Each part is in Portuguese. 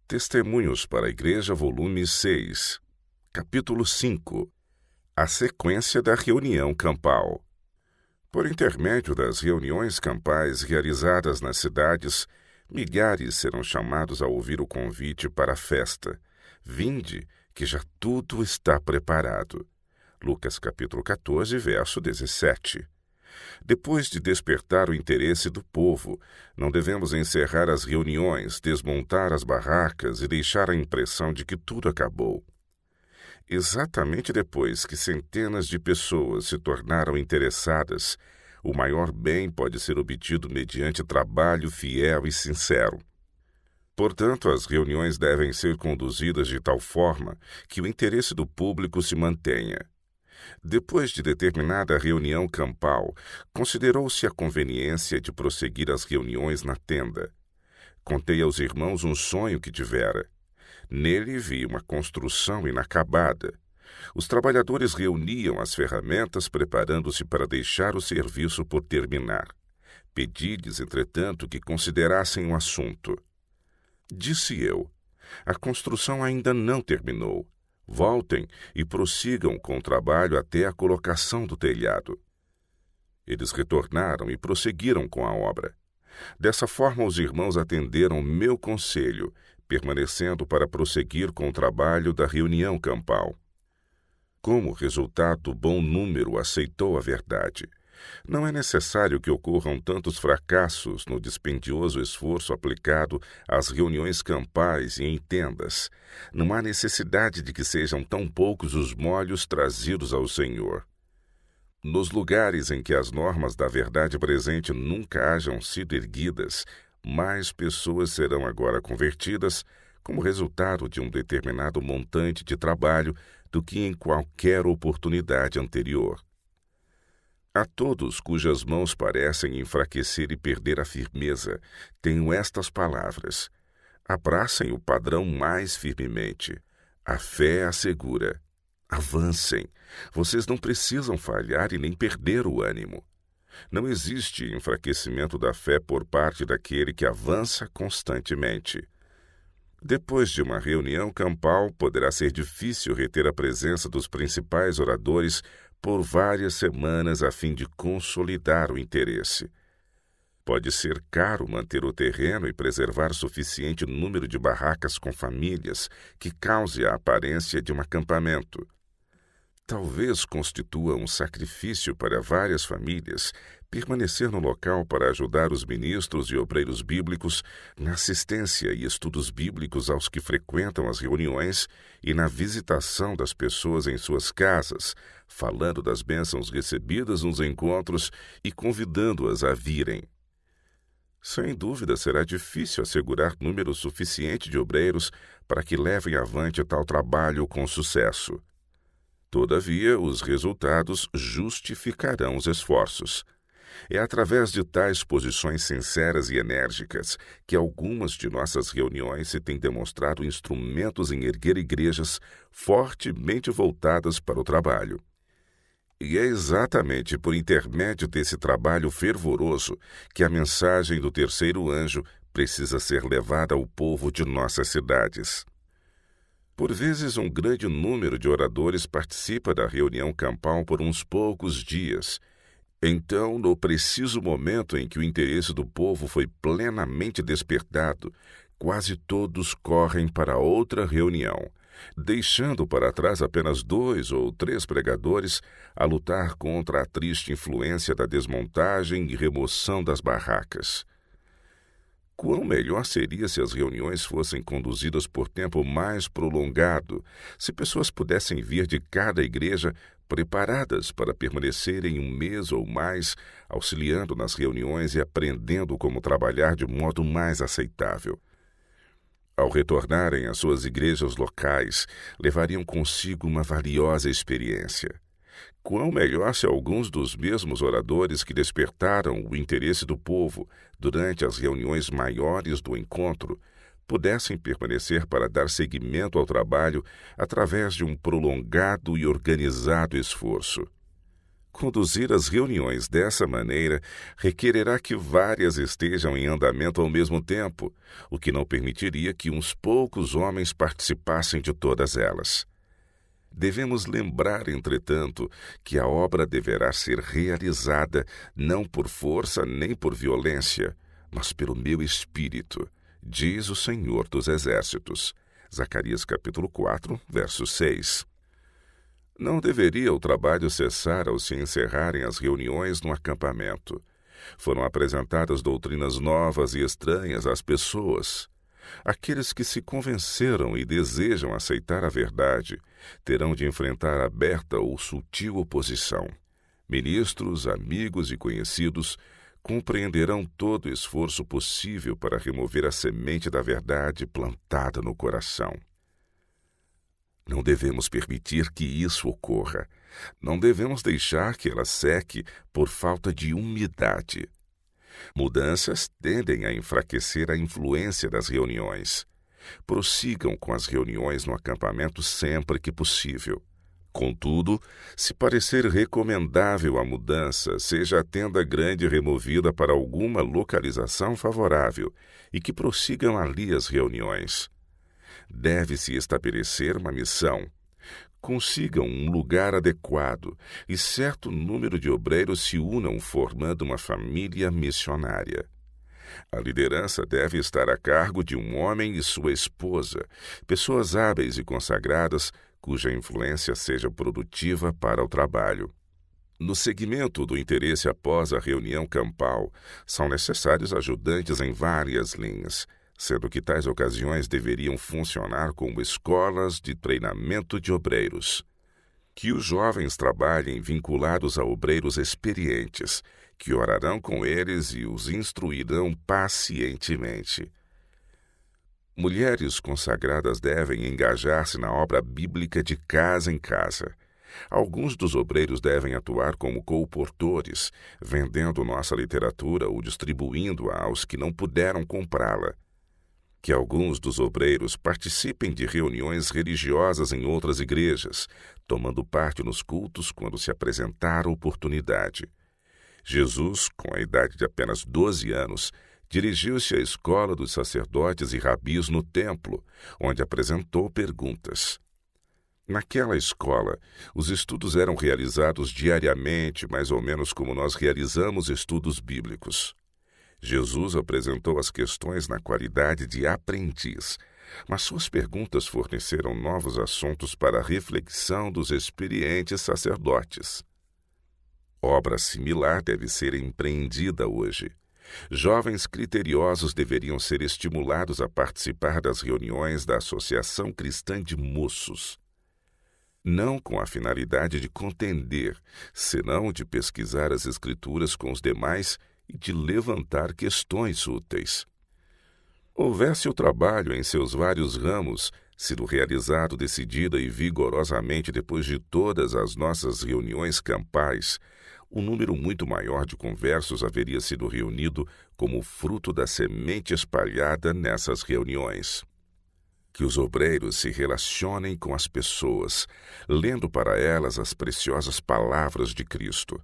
Testemunhos para a Igreja, volume 6, capítulo 5. A sequência da reunião campal. Por intermédio das reuniões campais realizadas nas cidades, milhares serão chamados a ouvir o convite para a festa. Vinde, que já tudo está preparado. Lucas capítulo 14, verso 17. Depois de despertar o interesse do povo, não devemos encerrar as reuniões, desmontar as barracas e deixar a impressão de que tudo acabou. Exatamente depois que centenas de pessoas se tornaram interessadas, o maior bem pode ser obtido mediante trabalho fiel e sincero. Portanto, as reuniões devem ser conduzidas de tal forma que o interesse do público se mantenha. Depois de determinada reunião campal, considerou-se a conveniência de prosseguir as reuniões na tenda. Contei aos irmãos um sonho que tivera. Nele vi uma construção inacabada. Os trabalhadores reuniam as ferramentas, preparando-se para deixar o serviço por terminar. Pedi-lhes, entretanto, que considerassem o assunto. Disse eu: a construção ainda não terminou. Voltem e prossigam com o trabalho até a colocação do telhado. Eles retornaram e prosseguiram com a obra. Dessa forma, os irmãos atenderam meu conselho, permanecendo para prosseguir com o trabalho da reunião campal. Como resultado, bom número aceitou a verdade. Não é necessário que ocorram tantos fracassos no dispendioso esforço aplicado às reuniões campais e em tendas. Não há necessidade de que sejam tão poucos os molhos trazidos ao Senhor. Nos lugares em que as normas da verdade presente nunca hajam sido erguidas, mais pessoas serão agora convertidas como resultado de um determinado montante de trabalho do que em qualquer oportunidade anterior. A todos cujas mãos parecem enfraquecer e perder a firmeza, tenho estas palavras: abracem o padrão mais firmemente. A fé assegura. Avancem. Vocês não precisam falhar e nem perder o ânimo. Não existe enfraquecimento da fé por parte daquele que avança constantemente. Depois de uma reunião campal, poderá ser difícil reter a presença dos principais oradores por várias semanas a fim de consolidar o interesse. Pode ser caro manter o terreno e preservar suficiente número de barracas com famílias que cause a aparência de um acampamento. Talvez constitua um sacrifício para várias famílias permanecer no local para ajudar os ministros e obreiros bíblicos na assistência e estudos bíblicos aos que frequentam as reuniões e na visitação das pessoas em suas casas, falando das bênçãos recebidas nos encontros e convidando-as a virem. Sem dúvida, será difícil assegurar número suficiente de obreiros para que levem avante tal trabalho com sucesso. Todavia, os resultados justificarão os esforços. É através de tais posições sinceras e enérgicas que algumas de nossas reuniões se têm demonstrado instrumentos em erguer igrejas fortemente voltadas para o trabalho. E é exatamente por intermédio desse trabalho fervoroso que a mensagem do terceiro anjo precisa ser levada ao povo de nossas cidades. Por vezes, um grande número de oradores participa da reunião campal por uns poucos dias. Então, no preciso momento em que o interesse do povo foi plenamente despertado, quase todos correm para outra reunião, deixando para trás apenas 2 ou 3 pregadores a lutar contra a triste influência da desmontagem e remoção das barracas. Quão melhor seria se as reuniões fossem conduzidas por tempo mais prolongado, se pessoas pudessem vir de cada igreja preparadas para permanecerem 1 mês ou mais, auxiliando nas reuniões e aprendendo como trabalhar de modo mais aceitável. Ao retornarem às suas igrejas locais, levariam consigo uma valiosa experiência. Quão melhor se alguns dos mesmos oradores que despertaram o interesse do povo durante as reuniões maiores do encontro pudessem permanecer para dar seguimento ao trabalho através de um prolongado e organizado esforço. Conduzir as reuniões dessa maneira requererá que várias estejam em andamento ao mesmo tempo, o que não permitiria que uns poucos homens participassem de todas elas. Devemos lembrar, entretanto, que a obra deverá ser realizada não por força nem por violência, mas pelo meu Espírito, diz o Senhor dos Exércitos. Zacarias capítulo 4, verso 6. Não deveria o trabalho cessar ao se encerrarem as reuniões no acampamento. Foram apresentadas doutrinas novas e estranhas às pessoas. Aqueles que se convenceram e desejam aceitar a verdade terão de enfrentar aberta ou sutil oposição. Ministros, amigos e conhecidos compreenderão todo o esforço possível para remover a semente da verdade plantada no coração. Não devemos permitir que isso ocorra. Não devemos deixar que ela seque por falta de umidade. Mudanças tendem a enfraquecer a influência das reuniões. Prossigam com as reuniões no acampamento sempre que possível. Contudo, se parecer recomendável a mudança, seja a tenda grande removida para alguma localização favorável e que prossigam ali as reuniões. Deve-se estabelecer uma missão. Consigam um lugar adequado e certo número de obreiros se unam formando uma família missionária. A liderança deve estar a cargo de um homem e sua esposa, pessoas hábeis e consagradas cuja influência seja produtiva para o trabalho. No segmento do interesse após a reunião campal, são necessários ajudantes em várias linhas, sendo que tais ocasiões deveriam funcionar como escolas de treinamento de obreiros. Que os jovens trabalhem vinculados a obreiros experientes, que orarão com eles e os instruirão pacientemente. Mulheres consagradas devem engajar-se na obra bíblica de casa em casa. Alguns dos obreiros devem atuar como colportores, vendendo nossa literatura ou distribuindo-a aos que não puderam comprá-la. Que alguns dos obreiros participem de reuniões religiosas em outras igrejas, tomando parte nos cultos quando se apresentar a oportunidade. Jesus, com a idade de apenas 12 anos, dirigiu-se à escola dos sacerdotes e rabis no templo, onde apresentou perguntas. Naquela escola, os estudos eram realizados diariamente, mais ou menos como nós realizamos estudos bíblicos. Jesus apresentou as questões na qualidade de aprendiz, mas suas perguntas forneceram novos assuntos para a reflexão dos experientes sacerdotes. Obra similar deve ser empreendida hoje. Jovens criteriosos deveriam ser estimulados a participar das reuniões da Associação Cristã de Moços. Não com a finalidade de contender, senão de pesquisar as Escrituras com os demais e de levantar questões úteis. Houvesse o trabalho em seus vários ramos sido realizado decidida e vigorosamente depois de todas as nossas reuniões campais, um número muito maior de conversos haveria sido reunido como fruto da semente espalhada nessas reuniões. Que os obreiros se relacionem com as pessoas, lendo para elas as preciosas palavras de Cristo.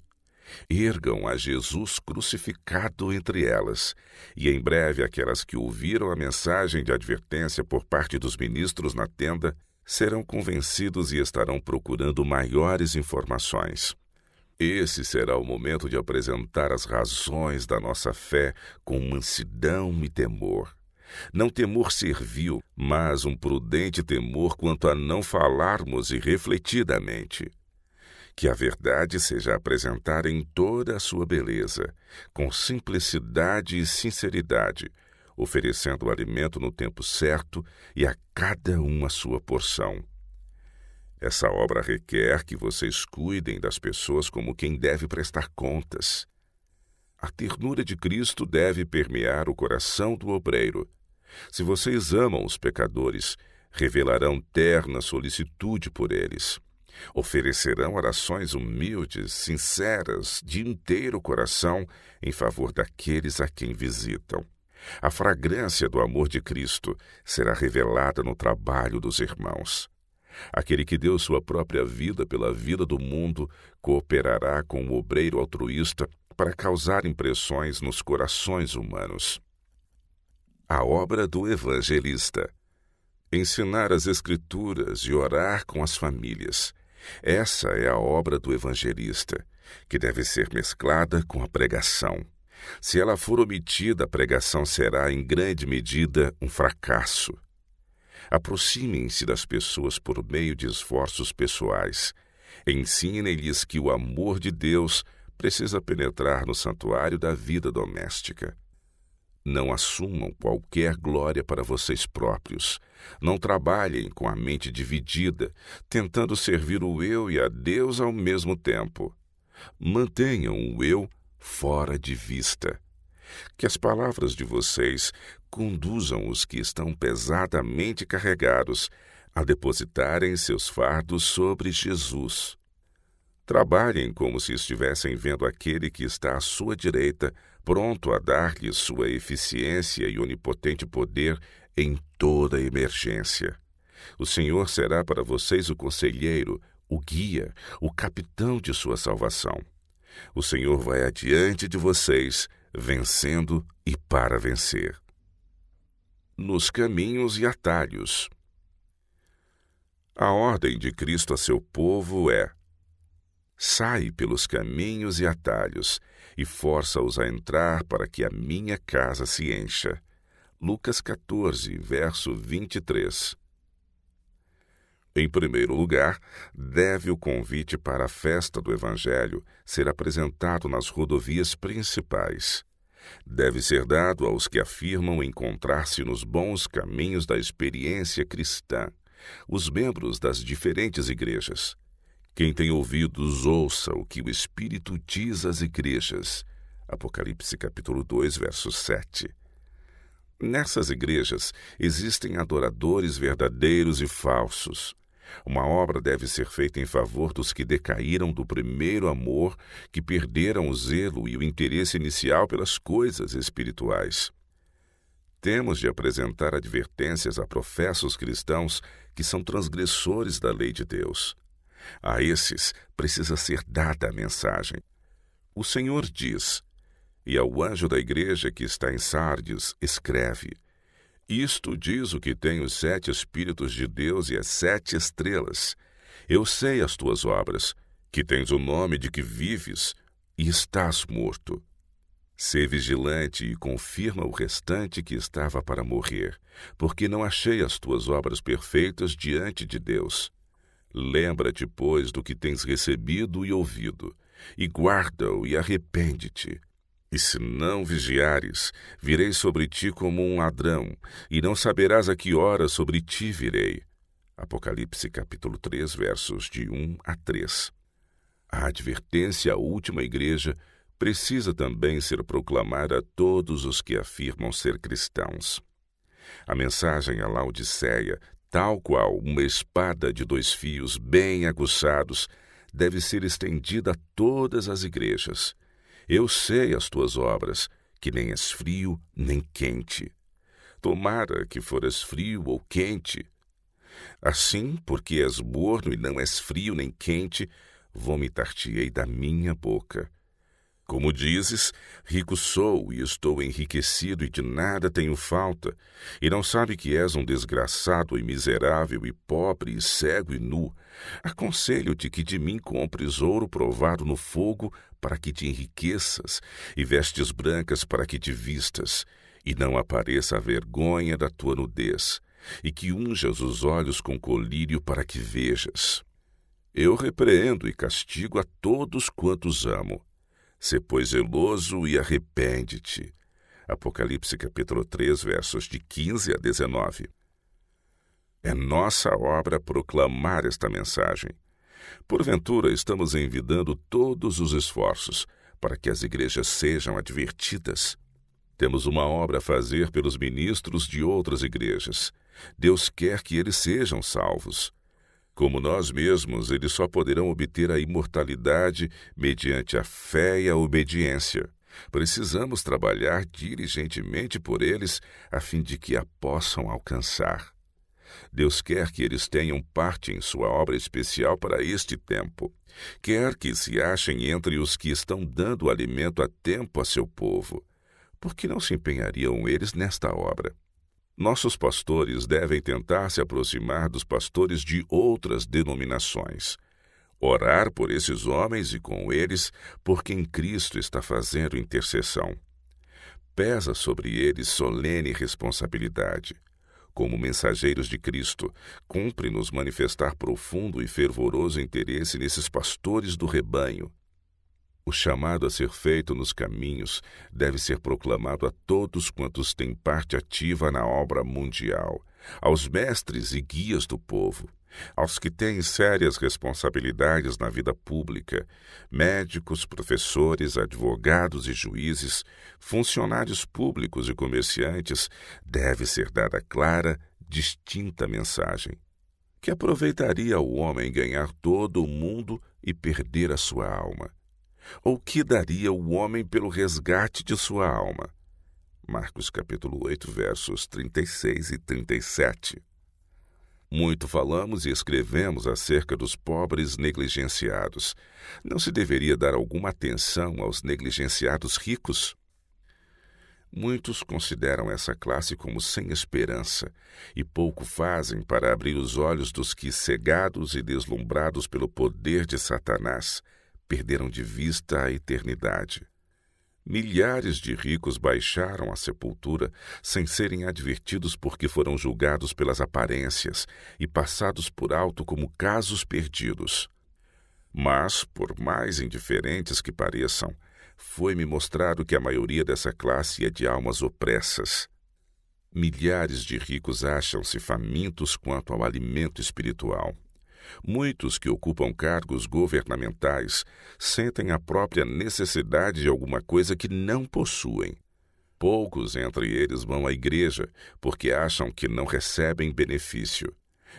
Ergam a Jesus crucificado entre elas, e em breve aquelas que ouviram a mensagem de advertência por parte dos ministros na tenda serão convencidos e estarão procurando maiores informações. Esse será o momento de apresentar as razões da nossa fé com mansidão e temor. Não temor servil, mas um prudente temor quanto a não falarmos irrefletidamente. Que a verdade seja apresentada em toda a sua beleza, com simplicidade e sinceridade, oferecendo o alimento no tempo certo e a cada um a sua porção. Essa obra requer que vocês cuidem das pessoas como quem deve prestar contas. A ternura de Cristo deve permear o coração do obreiro. Se vocês amam os pecadores, revelarão terna solicitude por eles. Oferecerão orações humildes, sinceras, de inteiro coração, em favor daqueles a quem visitam. A fragrância do amor de Cristo será revelada no trabalho dos irmãos. Aquele que deu sua própria vida pela vida do mundo cooperará com o obreiro altruísta para causar impressões nos corações humanos. A obra do evangelista: ensinar as Escrituras e orar com as famílias. Essa é a obra do evangelista, que deve ser mesclada com a pregação. Se ela for omitida, a pregação será, em grande medida, um fracasso. Aproximem-se das pessoas por meio de esforços pessoais. Ensinem-lhes que o amor de Deus precisa penetrar no santuário da vida doméstica. Não assumam qualquer glória para vocês próprios. Não trabalhem com a mente dividida, tentando servir o eu e a Deus ao mesmo tempo. Mantenham o eu fora de vista. Que as palavras de vocês conduzam os que estão pesadamente carregados a depositarem seus fardos sobre Jesus. Trabalhem como se estivessem vendo aquele que está à sua direita, pronto a dar-lhe sua eficiência e onipotente poder em toda emergência. O Senhor será para vocês o conselheiro, o guia, o capitão de sua salvação. O Senhor vai adiante de vocês, vencendo e para vencer. Nos caminhos e atalhos. A ordem de Cristo a seu povo é: sai pelos caminhos e atalhos, e força-os a entrar para que a minha casa se encha. Lucas 14, verso 23. Em primeiro lugar, deve o convite para a festa do Evangelho ser apresentado nas rodovias principais. Deve ser dado aos que afirmam encontrar-se nos bons caminhos da experiência cristã, os membros das diferentes igrejas. Quem tem ouvidos, ouça o que o Espírito diz às igrejas. Apocalipse capítulo 2, verso 7. Nessas igrejas existem adoradores verdadeiros e falsos. Uma obra deve ser feita em favor dos que decaíram do primeiro amor, que perderam o zelo e o interesse inicial pelas coisas espirituais. Temos de apresentar advertências a professos cristãos que são transgressores da lei de Deus. A esses precisa ser dada a mensagem. O Senhor diz: e ao anjo da igreja que está em Sardes, escreve: isto diz o que tem os 7 Espíritos de Deus e as 7 estrelas. Eu sei as tuas obras, que tens o nome de que vives e estás morto. Sê vigilante e confirma o restante que estava para morrer, porque não achei as tuas obras perfeitas diante de Deus. Lembra-te, pois, do que tens recebido e ouvido, e guarda-o e arrepende-te. E se não vigiares, virei sobre ti como um ladrão, e não saberás a que hora sobre ti virei. Apocalipse capítulo 3, versos de 1 a 3. A advertência à última igreja precisa também ser proclamada a todos os que afirmam ser cristãos. A mensagem à Laodiceia, tal qual uma espada de 2 fios bem aguçados, deve ser estendida a todas as igrejas. Eu sei as tuas obras, que nem és frio nem quente. Tomara que fores frio ou quente. Assim, porque és morno e não és frio nem quente, vomitar-te-ei da minha boca. Como dizes, rico sou e estou enriquecido e de nada tenho falta, e não sabe que és um desgraçado e miserável e pobre e cego e nu. Aconselho-te que de mim compres ouro provado no fogo para que te enriqueças, e vestes brancas para que te vistas, e não apareça a vergonha da tua nudez, e que unjas os olhos com colírio para que vejas. Eu repreendo e castigo a todos quantos amo. Sê, pois, zeloso e arrepende-te. Apocalipse capítulo 3, versos de 15 a 19. É nossa obra proclamar esta mensagem. Porventura, estamos envidando todos os esforços para que as igrejas sejam advertidas. Temos uma obra a fazer pelos ministros de outras igrejas. Deus quer que eles sejam salvos. Como nós mesmos, eles só poderão obter a imortalidade mediante a fé e a obediência. Precisamos trabalhar diligentemente por eles, a fim de que a possam alcançar. Deus quer que eles tenham parte em sua obra especial para este tempo. Quer que se achem entre os que estão dando alimento a tempo a seu povo. Por que não se empenhariam eles nesta obra? Nossos pastores devem tentar se aproximar dos pastores de outras denominações. Orar por esses homens e com eles, por quem Cristo está fazendo intercessão. Pesa sobre eles solene responsabilidade. Como mensageiros de Cristo, cumpre-nos manifestar profundo e fervoroso interesse nesses pastores do rebanho. O chamado a ser feito nos caminhos deve ser proclamado a todos quantos têm parte ativa na obra mundial, aos mestres e guias do povo, aos que têm sérias responsabilidades na vida pública, médicos, professores, advogados e juízes, funcionários públicos e comerciantes, deve ser dada clara, distinta mensagem. Que aproveitaria o homem ganhar todo o mundo e perder a sua alma? Ou que daria o homem pelo resgate de sua alma? Marcos capítulo 8, versos 36 e 37. Muito falamos e escrevemos acerca dos pobres negligenciados. Não se deveria dar alguma atenção aos negligenciados ricos? Muitos consideram essa classe como sem esperança e pouco fazem para abrir os olhos dos que, cegados e deslumbrados pelo poder de Satanás, perderam de vista a eternidade. Milhares de ricos baixaram à sepultura sem serem advertidos porque foram julgados pelas aparências e passados por alto como casos perdidos. Mas, por mais indiferentes que pareçam, foi-me mostrado que a maioria dessa classe é de almas opressas. Milhares de ricos acham-se famintos quanto ao alimento espiritual. Muitos que ocupam cargos governamentais sentem a própria necessidade de alguma coisa que não possuem. Poucos entre eles vão à igreja porque acham que não recebem benefício.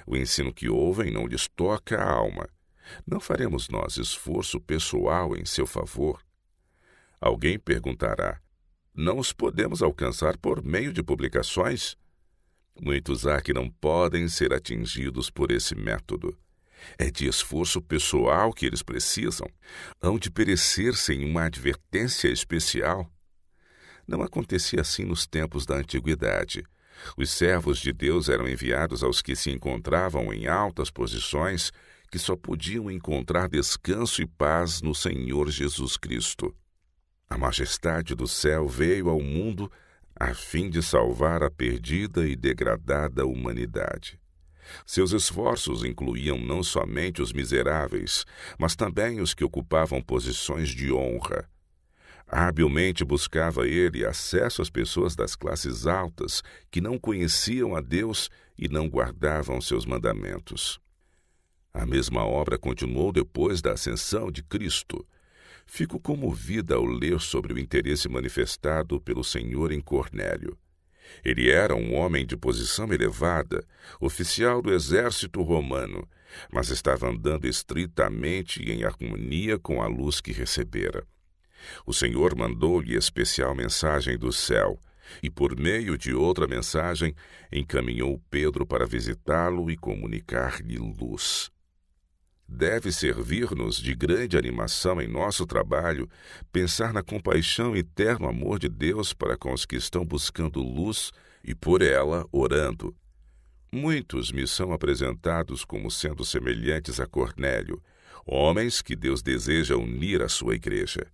O ensino que ouvem não lhes toca a alma. Não faremos nós esforço pessoal em seu favor? Alguém perguntará: não os podemos alcançar por meio de publicações? Muitos há que não podem ser atingidos por esse método. É de esforço pessoal que eles precisam. Hão de perecer sem uma advertência especial. Não acontecia assim nos tempos da antiguidade. Os servos de Deus eram enviados aos que se encontravam em altas posições, que só podiam encontrar descanso e paz no Senhor Jesus Cristo. A majestade do céu veio ao mundo a fim de salvar a perdida e degradada humanidade. Seus esforços incluíam não somente os miseráveis, mas também os que ocupavam posições de honra. Habilmente buscava ele acesso às pessoas das classes altas que não conheciam a Deus e não guardavam seus mandamentos. A mesma obra continuou depois da ascensão de Cristo. Fico comovida ao ler sobre o interesse manifestado pelo Senhor em Cornélio. Ele era um homem de posição elevada, oficial do exército romano, mas estava andando estritamente em harmonia com a luz que recebera. O Senhor mandou-lhe especial mensagem do céu, e por meio de outra mensagem encaminhou Pedro para visitá-lo e comunicar-lhe luz. Deve servir-nos de grande animação em nosso trabalho pensar na compaixão e eterno amor de Deus para com os que estão buscando luz e por ela orando. Muitos me são apresentados como sendo semelhantes a Cornélio, homens que Deus deseja unir à sua igreja.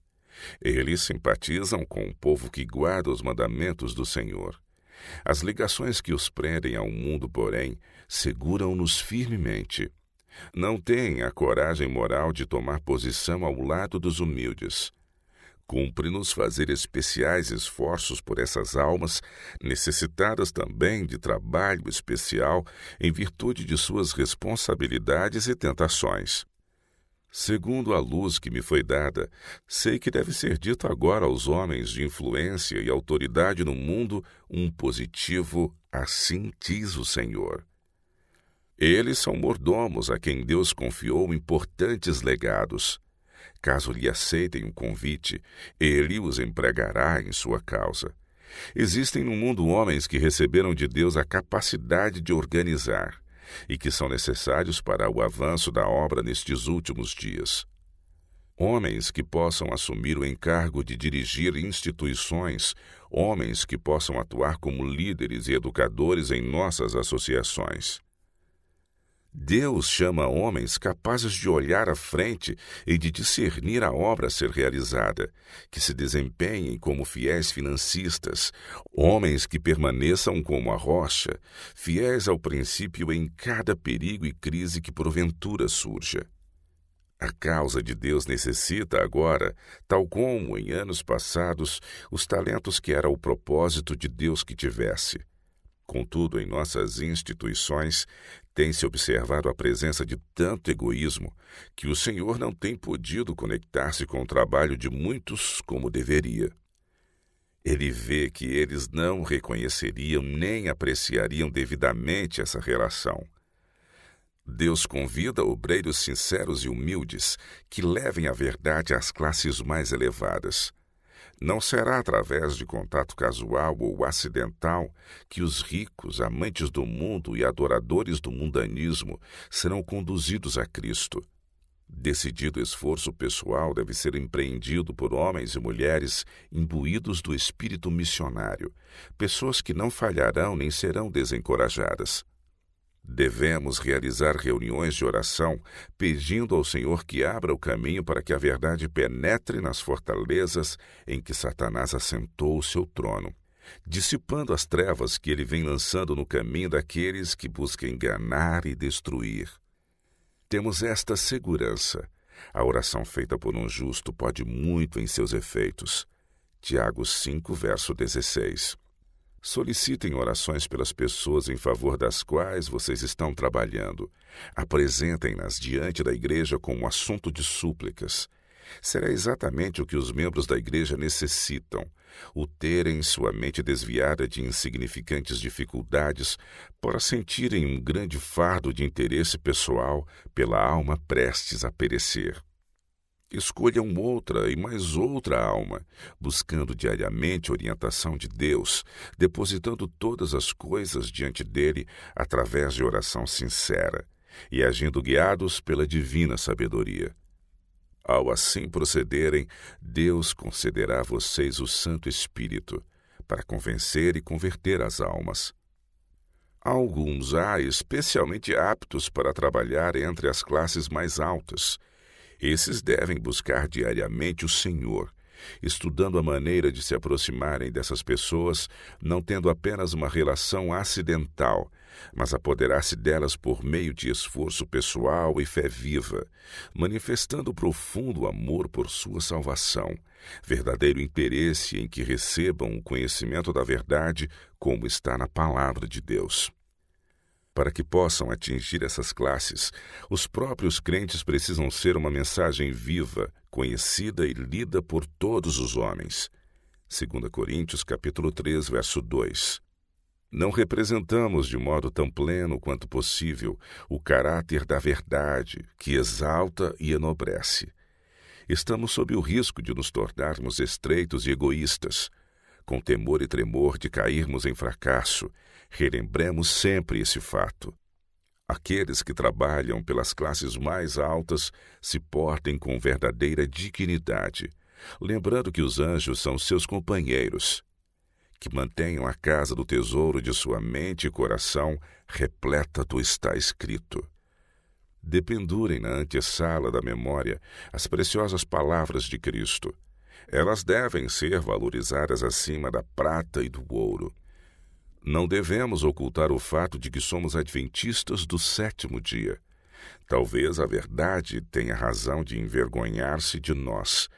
Eles simpatizam com o povo que guarda os mandamentos do Senhor. As ligações que os prendem ao mundo, porém, seguram-nos firmemente. Não têm a coragem moral de tomar posição ao lado dos humildes. Cumpre-nos fazer especiais esforços por essas almas, necessitadas também de trabalho especial em virtude de suas responsabilidades e tentações. Segundo a luz que me foi dada, sei que deve ser dito agora aos homens de influência e autoridade no mundo um positivo: assim diz o Senhor. Eles são mordomos a quem Deus confiou importantes legados. Caso lhe aceitem um convite, ele os empregará em sua causa. Existem no mundo homens que receberam de Deus a capacidade de organizar e que são necessários para o avanço da obra nestes últimos dias. Homens que possam assumir o encargo de dirigir instituições, homens que possam atuar como líderes e educadores em nossas associações. Deus chama homens capazes de olhar à frente e de discernir a obra a ser realizada, que se desempenhem como fiéis financistas, homens que permaneçam como a rocha, fiéis ao princípio em cada perigo e crise que porventura surja. A causa de Deus necessita agora, tal como em anos passados, os talentos que era o propósito de Deus que tivesse. Contudo, em nossas instituições, tem-se observado a presença de tanto egoísmo que o Senhor não tem podido conectar-se com o trabalho de muitos como deveria. Ele vê que eles não reconheceriam nem apreciariam devidamente essa relação. Deus convida obreiros sinceros e humildes que levem a verdade às classes mais elevadas. Não será através de contato casual ou acidental que os ricos, amantes do mundo e adoradores do mundanismo serão conduzidos a Cristo. Decidido esforço pessoal deve ser empreendido por homens e mulheres imbuídos do espírito missionário, pessoas que não falharão nem serão desencorajadas. Devemos realizar reuniões de oração, pedindo ao Senhor que abra o caminho para que a verdade penetre nas fortalezas em que Satanás assentou o seu trono, dissipando as trevas que ele vem lançando no caminho daqueles que buscam enganar e destruir. Temos esta segurança: a oração feita por um justo pode muito em seus efeitos. Tiago 5, verso 16. Solicitem orações pelas pessoas em favor das quais vocês estão trabalhando. Apresentem-nas diante da igreja como um assunto de súplicas. Será exatamente o que os membros da igreja necessitam: o terem sua mente desviada de insignificantes dificuldades para sentirem um grande fardo de interesse pessoal pela alma prestes a perecer. Escolham outra e mais outra alma, buscando diariamente a orientação de Deus, depositando todas as coisas diante dele através de oração sincera e agindo guiados pela divina sabedoria. Ao assim procederem, Deus concederá a vocês o Santo Espírito para convencer e converter as almas. Alguns há especialmente aptos para trabalhar entre as classes mais altas. Esses devem buscar diariamente o Senhor, estudando a maneira de se aproximarem dessas pessoas, não tendo apenas uma relação acidental, mas apoderar-se delas por meio de esforço pessoal e fé viva, manifestando profundo amor por sua salvação, verdadeiro interesse em que recebam o conhecimento da verdade, como está na palavra de Deus. Para que possam atingir essas classes, os próprios crentes precisam ser uma mensagem viva, conhecida e lida por todos os homens. 2 Coríntios capítulo 3, verso 2. Não representamos de modo tão pleno quanto possível o caráter da verdade, que exalta e enobrece. Estamos sob o risco de nos tornarmos estreitos e egoístas. Com temor e tremor de cairmos em fracasso, relembremos sempre esse fato. Aqueles que trabalham pelas classes mais altas se portem com verdadeira dignidade, lembrando que os anjos são seus companheiros. Que mantenham a casa do tesouro de sua mente e coração repleta do está escrito. Dependurem na antessala da memória as preciosas palavras de Cristo. Elas devem ser valorizadas acima da prata e do ouro. Não devemos ocultar o fato de que somos adventistas do sétimo dia. Talvez a verdade tenha razão de envergonhar-se de nós,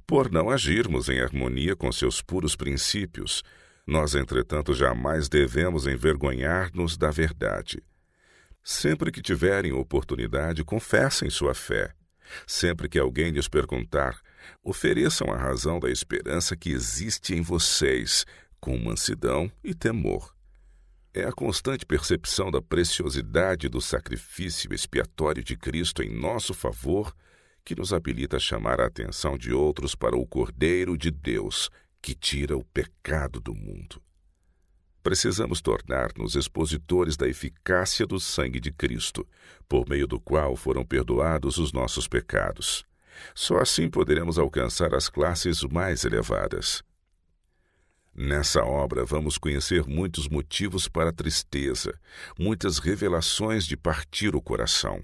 por não agirmos em harmonia com seus puros princípios. Nós, entretanto, jamais devemos envergonhar-nos da verdade. Sempre que tiverem oportunidade, confessem sua fé. Sempre que alguém lhes perguntar, ofereçam a razão da esperança que existe em vocês, com mansidão e temor. É a constante percepção da preciosidade do sacrifício expiatório de Cristo em nosso favor que nos habilita a chamar a atenção de outros para o Cordeiro de Deus, que tira o pecado do mundo. Precisamos tornar-nos expositores da eficácia do sangue de Cristo, por meio do qual foram perdoados os nossos pecados. Só assim poderemos alcançar as classes mais elevadas. Nessa obra vamos conhecer muitos motivos para a tristeza, muitas revelações de partir o coração.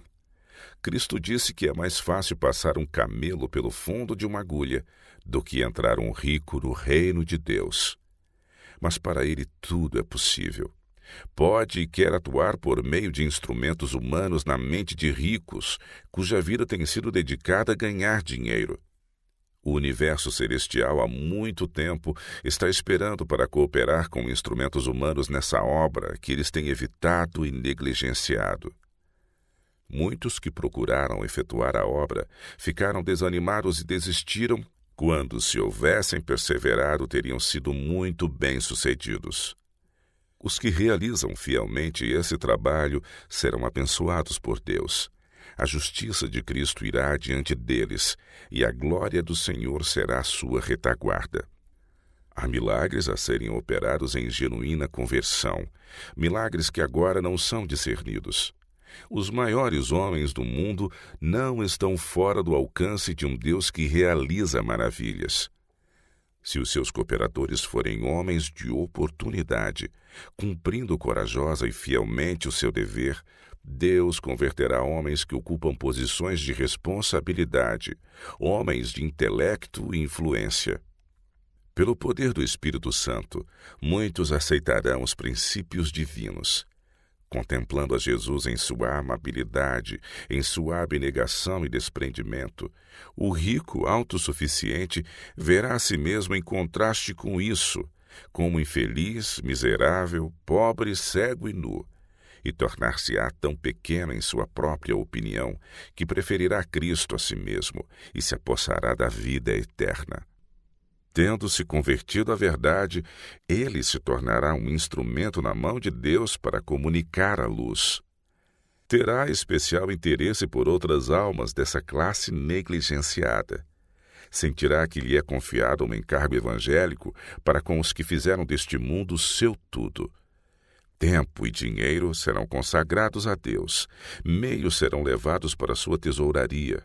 Cristo disse que é mais fácil passar um camelo pelo fundo de uma agulha do que entrar um rico no reino de Deus. Mas para ele tudo é possível. Pode e quer atuar por meio de instrumentos humanos na mente de ricos, cuja vida tem sido dedicada a ganhar dinheiro. O universo celestial há muito tempo está esperando para cooperar com instrumentos humanos nessa obra que eles têm evitado e negligenciado. Muitos que procuraram efetuar a obra ficaram desanimados e desistiram quando, se houvessem perseverado, teriam sido muito bem-sucedidos. Os que realizam fielmente esse trabalho serão abençoados por Deus. A justiça de Cristo irá diante deles, e a glória do Senhor será a sua retaguarda. Há milagres a serem operados em genuína conversão, milagres que agora não são discernidos. Os maiores homens do mundo não estão fora do alcance de um Deus que realiza maravilhas. Se os seus cooperadores forem homens de oportunidade, cumprindo corajosa e fielmente o seu dever, Deus converterá homens que ocupam posições de responsabilidade, homens de intelecto e influência. Pelo poder do Espírito Santo, muitos aceitarão os princípios divinos. Contemplando a Jesus em sua amabilidade, em sua abnegação e desprendimento, o rico autossuficiente verá a si mesmo em contraste com isso, como infeliz, miserável, pobre, cego e nu, e tornar-se-á tão pequeno em sua própria opinião que preferirá Cristo a si mesmo e se apossará da vida eterna. Tendo-se convertido à verdade, ele se tornará um instrumento na mão de Deus para comunicar a luz. Terá especial interesse por outras almas dessa classe negligenciada. Sentirá que lhe é confiado um encargo evangélico para com os que fizeram deste mundo seu tudo. Tempo e dinheiro serão consagrados a Deus, meios serão levados para sua tesouraria,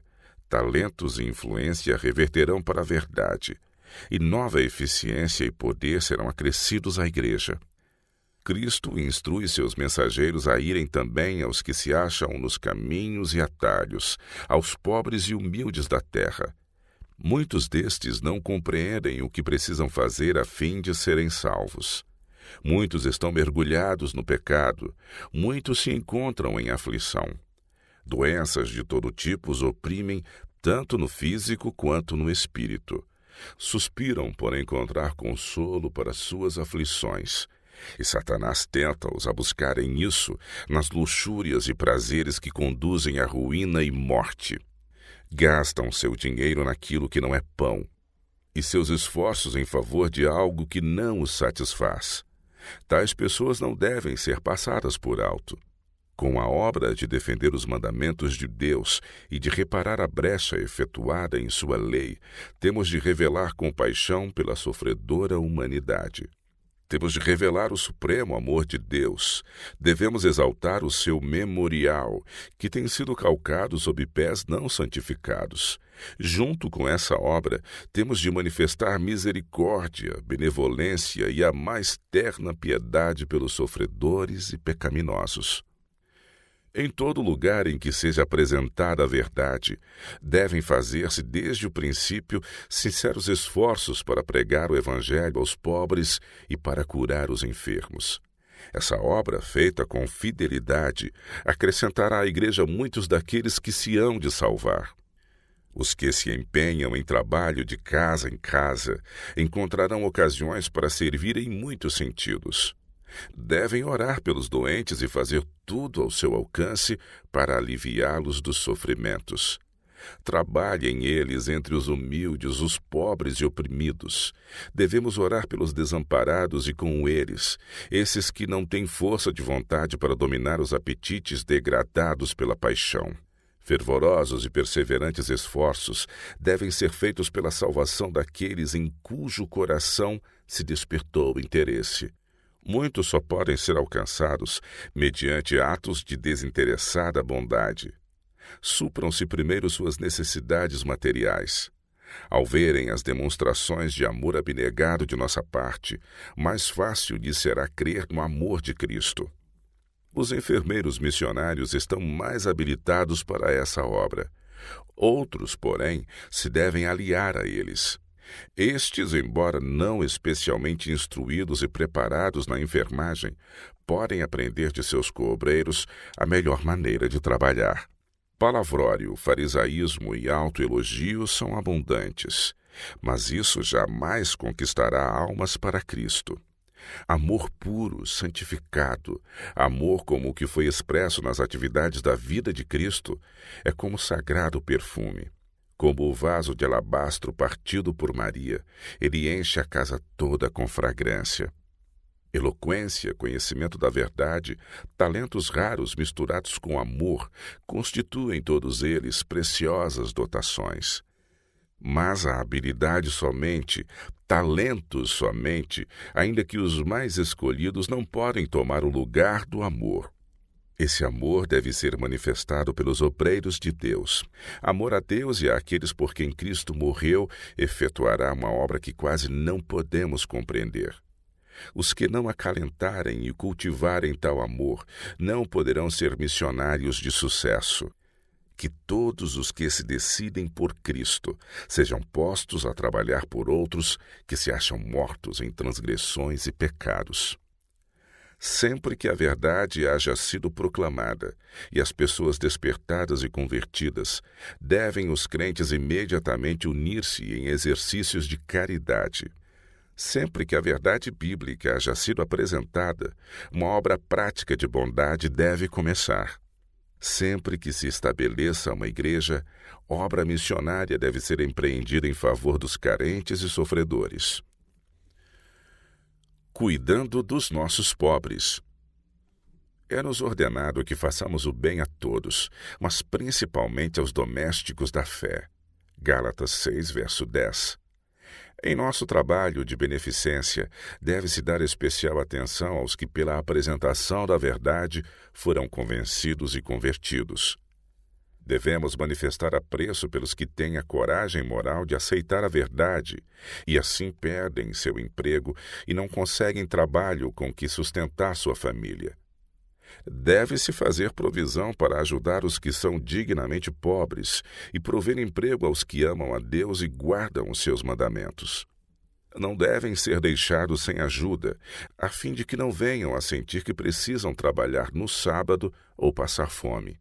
talentos e influência reverterão para a verdade, e nova eficiência e poder serão acrescidos à igreja. Cristo instrui seus mensageiros a irem também aos que se acham nos caminhos e atalhos, aos pobres e humildes da terra. Muitos destes não compreendem o que precisam fazer a fim de serem salvos. Muitos estão mergulhados no pecado, muitos se encontram em aflição. Doenças de todo tipo os oprimem, tanto no físico quanto no espírito. Suspiram por encontrar consolo para suas aflições, e Satanás tenta-os a buscarem isso nas luxúrias e prazeres que conduzem à ruína e morte. Gastam seu dinheiro naquilo que não é pão, e seus esforços em favor de algo que não os satisfaz. Tais pessoas não devem ser passadas por alto. Com a obra de defender os mandamentos de Deus e de reparar a brecha efetuada em sua lei, temos de revelar compaixão pela sofredora humanidade. Temos de revelar o supremo amor de Deus. Devemos exaltar o seu memorial, que tem sido calcado sob pés não santificados. Junto com essa obra, temos de manifestar misericórdia, benevolência e a mais terna piedade pelos sofredores e pecaminosos. Em todo lugar em que seja apresentada a verdade, devem fazer-se desde o princípio sinceros esforços para pregar o Evangelho aos pobres e para curar os enfermos. Essa obra, feita com fidelidade, acrescentará à igreja muitos daqueles que se hão de salvar. Os que se empenham em trabalho de casa em casa encontrarão ocasiões para servir em muitos sentidos. Devem orar pelos doentes e fazer tudo ao seu alcance para aliviá-los dos sofrimentos. Trabalhem eles entre os humildes, os pobres e oprimidos. Devemos orar pelos desamparados e com eles, esses que não têm força de vontade para dominar os apetites degradados pela paixão. Fervorosos e perseverantes esforços devem ser feitos pela salvação daqueles em cujo coração se despertou o interesse. Muitos só podem ser alcançados mediante atos de desinteressada bondade. Supram-se primeiro suas necessidades materiais. Ao verem as demonstrações de amor abnegado de nossa parte, mais fácil lhes será crer no amor de Cristo. Os enfermeiros missionários estão mais habilitados para essa obra. Outros, porém, se devem aliar a eles. Estes, embora não especialmente instruídos e preparados na enfermagem, podem aprender de seus coobreiros a melhor maneira de trabalhar. Palavrório, farisaísmo e autoelogio são abundantes, mas isso jamais conquistará almas para Cristo. Amor puro, santificado, amor como o que foi expresso nas atividades da vida de Cristo, é como sagrado perfume. Como o vaso de alabastro partido por Maria, ele enche a casa toda com fragrância. Eloquência, conhecimento da verdade, talentos raros misturados com amor, constituem todos eles preciosas dotações. Mas a habilidade somente, talentos somente, ainda que os mais escolhidos não podem tomar o lugar do amor. Esse amor deve ser manifestado pelos obreiros de Deus. Amor a Deus e àqueles por quem Cristo morreu efetuará uma obra que quase não podemos compreender. Os que não acalentarem e cultivarem tal amor não poderão ser missionários de sucesso. Que todos os que se decidem por Cristo sejam postos a trabalhar por outros que se acham mortos em transgressões e pecados. Sempre que a verdade haja sido proclamada e as pessoas despertadas e convertidas, devem os crentes imediatamente unir-se em exercícios de caridade. Sempre que a verdade bíblica haja sido apresentada, uma obra prática de bondade deve começar. Sempre que se estabeleça uma igreja, obra missionária deve ser empreendida em favor dos carentes e sofredores. Cuidando dos nossos pobres. É-nos ordenado que façamos o bem a todos, mas principalmente aos domésticos da fé. Gálatas 6, verso 10. Em nosso trabalho de beneficência, deve-se dar especial atenção aos que, pela apresentação da verdade, foram convencidos e convertidos. Devemos manifestar apreço pelos que têm a coragem moral de aceitar a verdade e assim perdem seu emprego e não conseguem trabalho com que sustentar sua família. Deve-se fazer provisão para ajudar os que são dignamente pobres e prover emprego aos que amam a Deus e guardam os seus mandamentos. Não devem ser deixados sem ajuda, a fim de que não venham a sentir que precisam trabalhar no sábado ou passar fome.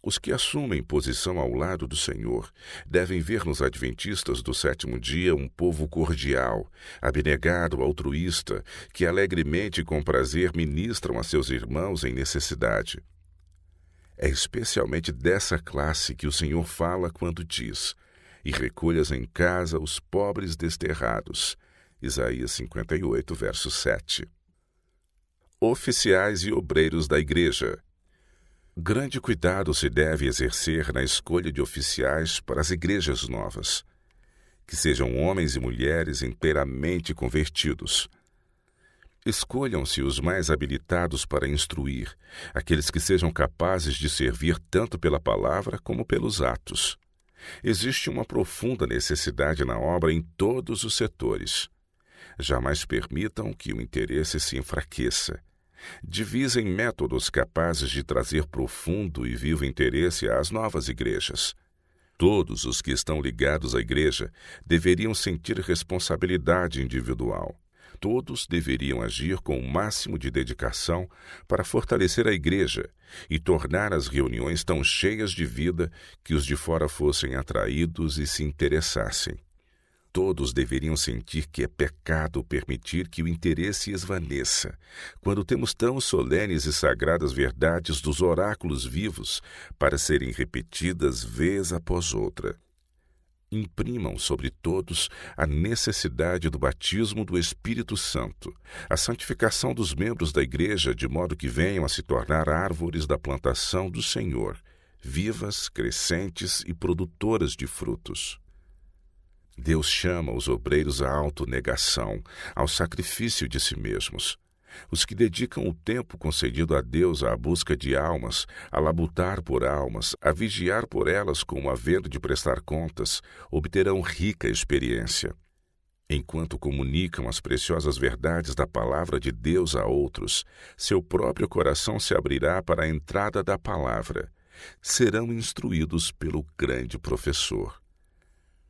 Os que assumem posição ao lado do Senhor devem ver nos adventistas do sétimo dia um povo cordial, abnegado, altruísta, que alegremente e com prazer ministram a seus irmãos em necessidade. É especialmente dessa classe que o Senhor fala quando diz: "E recolhas em casa os pobres desterrados." Isaías 58, verso 7. Oficiais e obreiros da Igreja. Grande cuidado se deve exercer na escolha de oficiais para as igrejas novas. Que sejam homens e mulheres inteiramente convertidos. Escolham-se os mais habilitados para instruir, aqueles que sejam capazes de servir tanto pela palavra como pelos atos. Existe uma profunda necessidade na obra em todos os setores. Jamais permitam que o interesse se enfraqueça. Divisem métodos capazes de trazer profundo e vivo interesse às novas igrejas. Todos os que estão ligados à igreja deveriam sentir responsabilidade individual. Todos deveriam agir com o máximo de dedicação para fortalecer a igreja e tornar as reuniões tão cheias de vida que os de fora fossem atraídos e se interessassem. Todos deveriam sentir que é pecado permitir que o interesse esvaneça, quando temos tão solenes e sagradas verdades dos oráculos vivos para serem repetidas vez após outra. Imprimam sobre todos a necessidade do batismo do Espírito Santo, a santificação dos membros da Igreja, de modo que venham a se tornar árvores da plantação do Senhor, vivas, crescentes e produtoras de frutos. Deus chama os obreiros à autonegação, ao sacrifício de si mesmos. Os que dedicam o tempo concedido a Deus à busca de almas, a labutar por almas, a vigiar por elas como havendo de prestar contas, obterão rica experiência. Enquanto comunicam as preciosas verdades da palavra de Deus a outros, seu próprio coração se abrirá para a entrada da palavra. Serão instruídos pelo grande professor.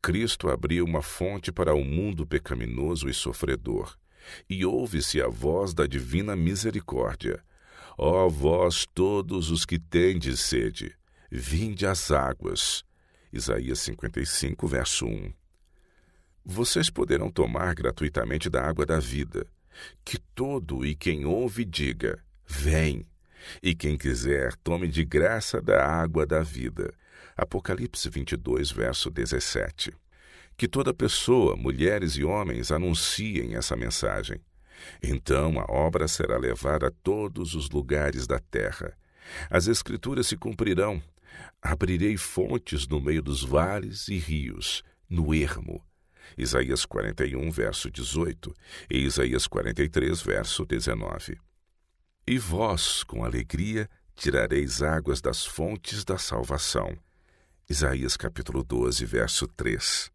Cristo abriu uma fonte para o mundo pecaminoso e sofredor, e ouve-se a voz da divina misericórdia. Ó vós todos os que tendes sede, vinde às águas. Isaías 55, verso 1. Vocês poderão tomar gratuitamente da água da vida. Que todo e quem ouve diga, vem. E quem quiser, tome de graça da água da vida. Apocalipse 22, verso 17. Que toda pessoa, mulheres e homens, anunciem essa mensagem. Então a obra será levada a todos os lugares da terra. As Escrituras se cumprirão. Abrirei fontes no meio dos vales e rios, no ermo. Isaías 41, verso 18 e Isaías 43, verso 19. E vós, com alegria, tirareis águas das fontes da salvação. Isaías capítulo 12, verso 3.